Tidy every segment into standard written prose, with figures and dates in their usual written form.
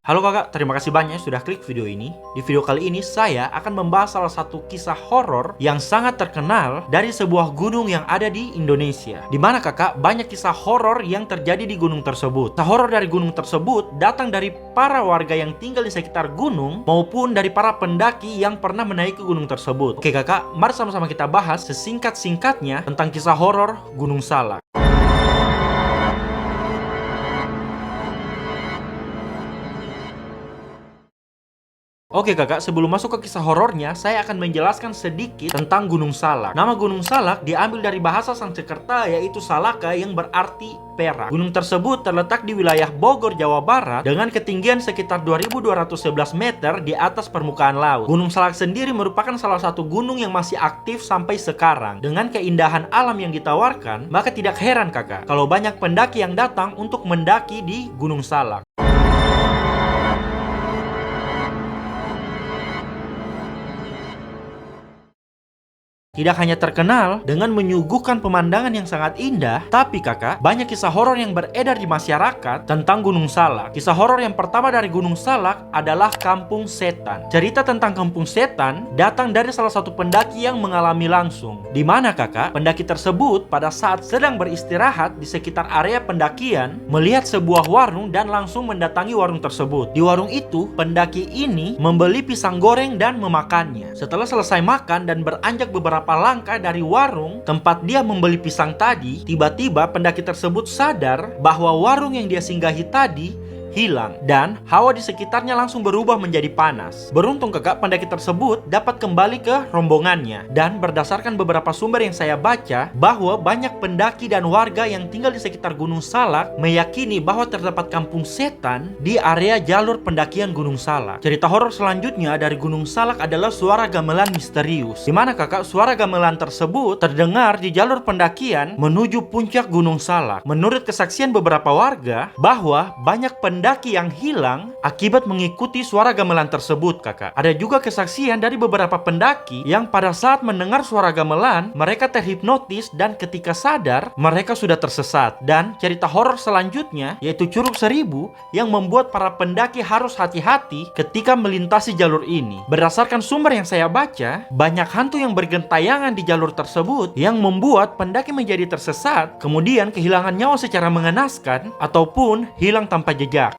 Halo kakak, terima kasih banyak sudah klik video ini. Di video kali ini saya akan membahas salah satu kisah horor yang sangat terkenal dari sebuah gunung yang ada di Indonesia. Dimana kakak, banyak kisah horor yang terjadi di gunung tersebut. Kisah horor dari gunung tersebut datang dari para warga yang tinggal di sekitar gunung maupun dari para pendaki yang pernah menaiki gunung tersebut. Oke kakak, mari sama-sama kita bahas sesingkat-singkatnya tentang kisah horor Gunung Salak. Oke kakak, sebelum masuk ke kisah horornya, saya akan menjelaskan sedikit tentang Gunung Salak. Nama Gunung Salak diambil dari bahasa Sanskerta yaitu Salaka yang berarti perak. Gunung tersebut terletak di wilayah Bogor, Jawa Barat dengan ketinggian sekitar 2211 meter di atas permukaan laut. Gunung Salak sendiri merupakan salah satu gunung yang masih aktif sampai sekarang. Dengan keindahan alam yang ditawarkan, maka tidak heran kakak kalau banyak pendaki yang datang untuk mendaki di Gunung Salak. Tidak hanya terkenal dengan menyuguhkan pemandangan yang sangat indah, tapi kakak, banyak kisah horor yang beredar di masyarakat tentang Gunung Salak. Kisah horor yang pertama dari Gunung Salak adalah Kampung Setan. Cerita tentang Kampung Setan datang dari salah satu pendaki yang mengalami langsung. Di mana kakak, pendaki tersebut pada saat sedang beristirahat di sekitar area pendakian, melihat sebuah warung dan langsung mendatangi warung tersebut. Di warung itu, pendaki ini membeli pisang goreng dan memakannya. Setelah selesai makan dan beranjak beberapa langkah dari warung tempat dia membeli pisang tadi, tiba-tiba pendaki tersebut sadar bahwa warung yang dia singgahi tadi hilang dan hawa di sekitarnya langsung berubah menjadi panas. Beruntung kakak, pendaki tersebut dapat kembali ke rombongannya, dan berdasarkan beberapa sumber yang saya baca bahwa banyak pendaki dan warga yang tinggal di sekitar Gunung Salak meyakini bahwa terdapat kampung setan di area jalur pendakian Gunung Salak. Cerita horor selanjutnya dari Gunung Salak adalah suara gamelan misterius. Di mana kakak, suara gamelan tersebut terdengar di jalur pendakian menuju puncak Gunung Salak. Menurut kesaksian beberapa warga bahwa banyak pendaki yang hilang akibat mengikuti suara gamelan tersebut kakak. Ada juga kesaksian dari beberapa pendaki yang pada saat mendengar suara gamelan mereka terhipnotis dan ketika sadar mereka sudah tersesat. Dan cerita horor selanjutnya yaitu Curug Seribu yang membuat para pendaki harus hati-hati ketika melintasi jalur ini. Berdasarkan sumber yang saya baca, banyak hantu yang bergentayangan di jalur tersebut yang membuat pendaki menjadi tersesat, kemudian kehilangan nyawa secara mengenaskan ataupun hilang tanpa jejak.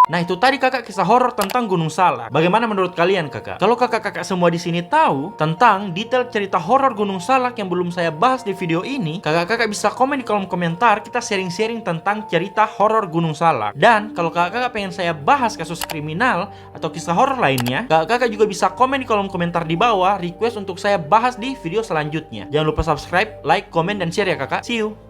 Nah itu tadi kakak kisah horor tentang Gunung Salak. Bagaimana menurut kalian kakak? Kalau kakak-kakak semua di sini tahu tentang detail cerita horor Gunung Salak yang belum saya bahas di video ini, kakak-kakak bisa komen di kolom komentar, kita sharing-sharing tentang cerita horor Gunung Salak. Dan kalau kakak-kakak pengen saya bahas kasus kriminal atau kisah horor lainnya, kakak-kakak juga bisa komen di kolom komentar di bawah request untuk saya bahas di video selanjutnya. Jangan lupa subscribe, like, komen, dan share ya kakak. See you!